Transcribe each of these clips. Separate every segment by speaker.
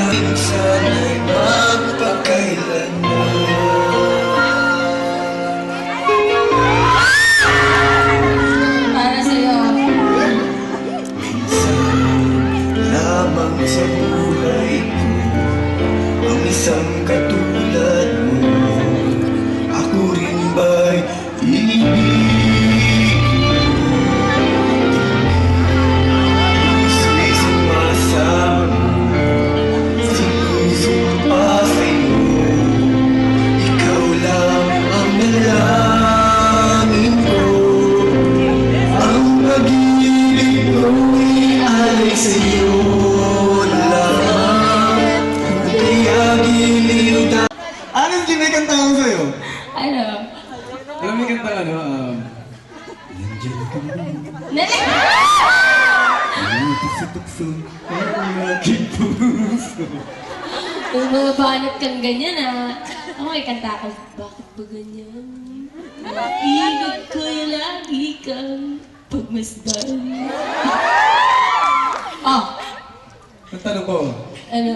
Speaker 1: minsan ay magpakailanman.
Speaker 2: Para sa'yo.
Speaker 1: Minsan lamang sa buhay ko ang isang katulad mo. Ako rin ba'y ibig puso'y sumasama sinusumpa sa'yo. Ikaw lang ang dalangin ko. Ang pag-ibig ko'y ay sa'yo lang. Kaya giliw tayo. Anong kinakanta ko sa'yo?
Speaker 2: Ano?
Speaker 1: Alam mo yung kanta nandiyan ka mo. Tukso-tukso ang aking puso.
Speaker 2: Kung mga banat kang ganyan ako may kanta ko. Bakit ba ganyan? Ibig ko'y lagi kang pagmasdan.
Speaker 1: Ang tanong ko,
Speaker 2: Ano?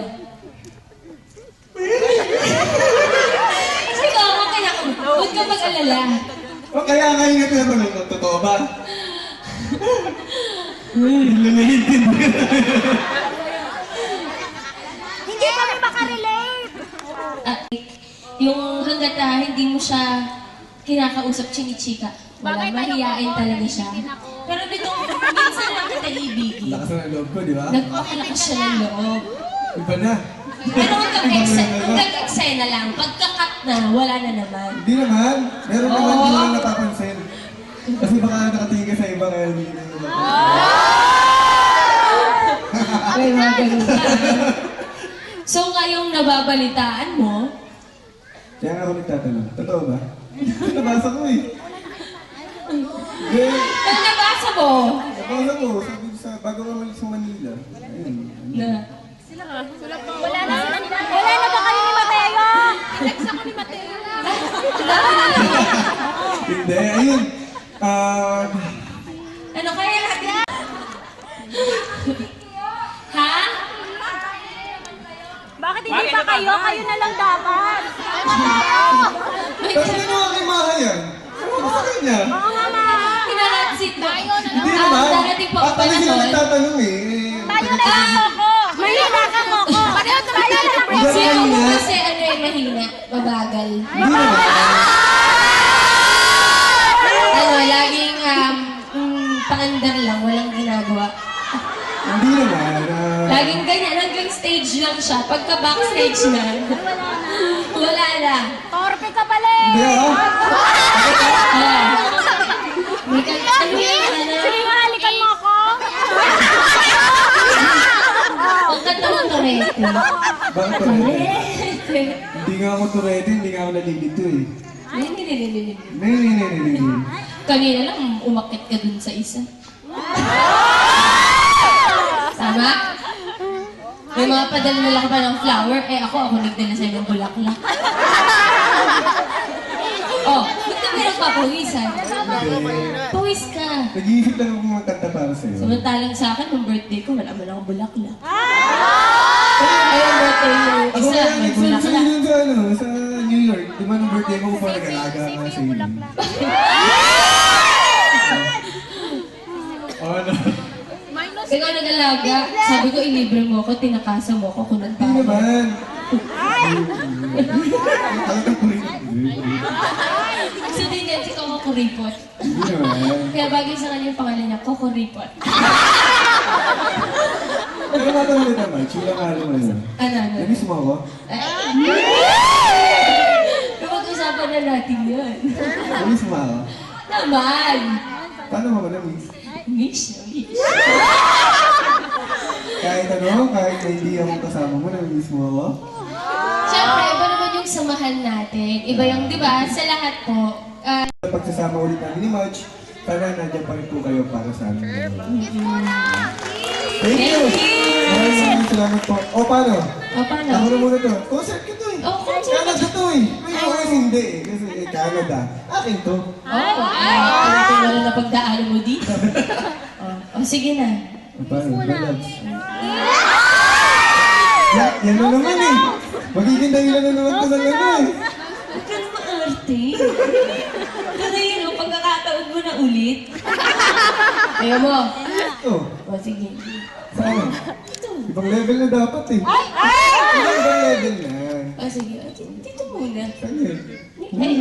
Speaker 2: Ikaw, kaya ka. Huwag ka mag-alala.
Speaker 1: o kaya ngayon nga tinatanong ko, totoo ba? Hindi lang naiintindihan.
Speaker 3: Hindi kami makarelate.
Speaker 2: Yung hanggat hindi mo siya kinakausap, chinichika, wala, mahihain talaga siya. Pero nitong minsan lang kita ibigin,
Speaker 1: Lakas na ng loob ko, di ba?
Speaker 2: nagpakalakas siya ng loob.
Speaker 1: Iba na.
Speaker 2: Pero hanggang eksena lang, pagka-cut na, wala na naman.
Speaker 1: Hindi naman. Meron
Speaker 2: Oo.
Speaker 1: naman, hindi mo lang napapansin. Kasi baka nakatingin ka sa iba kaya hindi na yung
Speaker 2: May mga ganun ka. So ngayong nababalitaan mo,
Speaker 1: Kaya nga ako nagtatanong, totoo ba? Nabasa ko eh. Hindi.
Speaker 2: ano nabasa mo?
Speaker 1: Nabasa ko, sabi ko sa bago ka malis sa Manila. Ayun.
Speaker 2: Na,
Speaker 3: Wala na ba kayo ni Mateo? Alex ako ni Mateo.
Speaker 1: Hindi, ayun.
Speaker 2: ano kaya natin? Ha?
Speaker 3: Bakit hindi pa kayo? Kayo na lang dapat.
Speaker 1: Kasi ano ang imaha yan? Ano ba sa kanya?
Speaker 3: Oo nga, ma.
Speaker 2: Kinakatsit mo.
Speaker 1: Hindi naman.
Speaker 2: Darating po ang
Speaker 1: Actually, sila
Speaker 2: panahon.
Speaker 1: nagtatanong eh.
Speaker 3: Tayo na lang ako. Mahina ka mo ko. Tayo na lang ako.
Speaker 1: Hindi
Speaker 2: Si ako
Speaker 1: mahina.
Speaker 2: kasi ano yung mahina, mabagal.
Speaker 1: Hindi naman.
Speaker 2: Ano, laging paandar lang, walang ginagawa.
Speaker 1: Hindi naman.
Speaker 2: Laging ganyan, hanggang stage lang siya. Pagka backstage na, wala na.
Speaker 3: Torpe ka pala eh.
Speaker 1: Hindi ah.
Speaker 2: May ano yan, ano?
Speaker 3: Sige nga, halikan mo ako.
Speaker 2: Ang kanta mo, Torete.
Speaker 1: Bakit pa rin? Hindi nga ako turete, hindi nga ako nalilito eh.
Speaker 2: Hindi.
Speaker 1: Hindi.
Speaker 2: Kanina lang, umakit ka dun sa isa. Tama? May mga padala na lang pa ng flower, ako nagdala sa'yo ng bulaklak. Ba't ka meron papawisan? Pawis ka.
Speaker 1: Nag-iisip lang ako mga kanta para sa'yo.
Speaker 2: Samantalang sa akin, nung birthday ko, wala man akong bulaklak. Ay, ang birthday mo,
Speaker 1: Ako
Speaker 2: isa,
Speaker 1: kaya
Speaker 2: may
Speaker 1: nag-send sa'yo
Speaker 2: bulaklak.
Speaker 1: dun sa sa New York. Di ba nung birthday ko pa nag-alaga nga sa'yo? Ano?
Speaker 2: Ikaw nag-alaga, sabi ko, ilibre mo ako, tinakasan mo ako kung
Speaker 1: Hindi
Speaker 2: nagbago.
Speaker 1: naman. Talagang ko rin.
Speaker 2: Gusto din yan si Coco Kuripot.
Speaker 1: Hindi naman.
Speaker 2: Kaya bagay sa kanya yung pangalan niya, Coco Kuripot.
Speaker 1: Pero matanong kita, Mike. Sila nga naman yun.
Speaker 2: Ano?
Speaker 1: Namiss mo ako?
Speaker 2: Pag-usapan na natin yun.
Speaker 1: Namiss mo ako?
Speaker 2: Naman!
Speaker 1: Paano mo ako namiss?
Speaker 2: Miss.
Speaker 1: Kahit ano, kahit na hindi ako kasama mo, namiss mo ako?
Speaker 2: Siyempre, iba naman yung samahan natin. Iba yung, di ba, sa lahat po,
Speaker 1: Pagsasama ulit namin ni Marge, sana nandiyan pa rin po kayo para sa amin. Thank you! Maraming salamat po. O, paano?
Speaker 2: paano?
Speaker 1: Ako na muna to. Concert ko to eh.
Speaker 2: Oh, concert.
Speaker 1: Canada to eh. May oras hindi eh. Kasi Canada. Akin to.
Speaker 2: Ito na lang na pagdaanan mo dito. Sige na.
Speaker 1: O, paano? Good luck. Yeah. Yan na naman eh. Magiging dahilan na naman ko ng ano eh.
Speaker 2: Huwag ka na maarte. Pero yun, o, pagkakataon mo na ulit. Ayaw mo.
Speaker 1: Oh,
Speaker 2: O, sige.
Speaker 1: saan?
Speaker 2: Ito.
Speaker 1: Ibang level na dapat eh. Ibang level na.
Speaker 2: O, sige. Dito muna.
Speaker 1: Saan yun?
Speaker 2: Ay.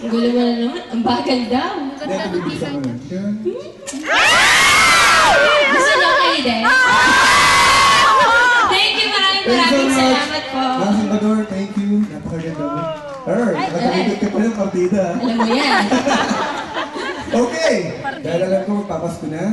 Speaker 2: Ang gulo mo na naman. Ang bagal daw.
Speaker 1: Hindi, ito bibigyan ko na. Yun.
Speaker 2: Gusto niyo kayo din? Thank you, maraming salamat po.
Speaker 1: Mang Salvador, thank you. Napakaganda mo. Nakatalikod ka pa ng partida.
Speaker 2: Alam mo yan.
Speaker 1: Okay! Dahil alam ko magpapasko na,